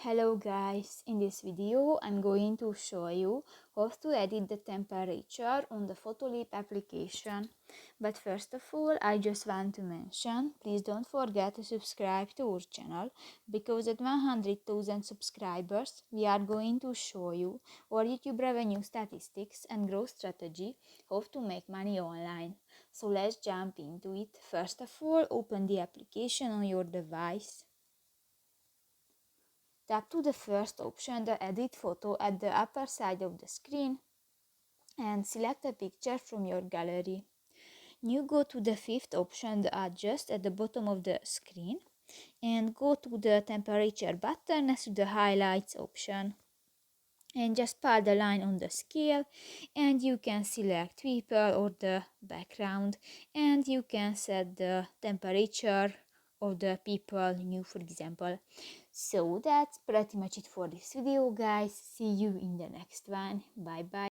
Hello guys, in this video I'm going to show you how to edit the temperature on the Photoleap application. But first of all, I just want to mention, please don't forget to subscribe to our channel, because at 100,000 subscribers we are going to show you our YouTube revenue statistics and growth strategy, how to make money online. So let's jump into it. First of all, open the application on your device. Tap to the first option, the edit photo, at the upper side of the screen and select a picture from your gallery. Now go to the fifth option, the adjust, at the bottom of the screen, and go to the temperature button next to the highlights option. And just pad the line on the scale, and you can select people or the background, and you can set the temperature of the people new, for example. So that's pretty much it for this video, guys. See you in the next one. Bye bye.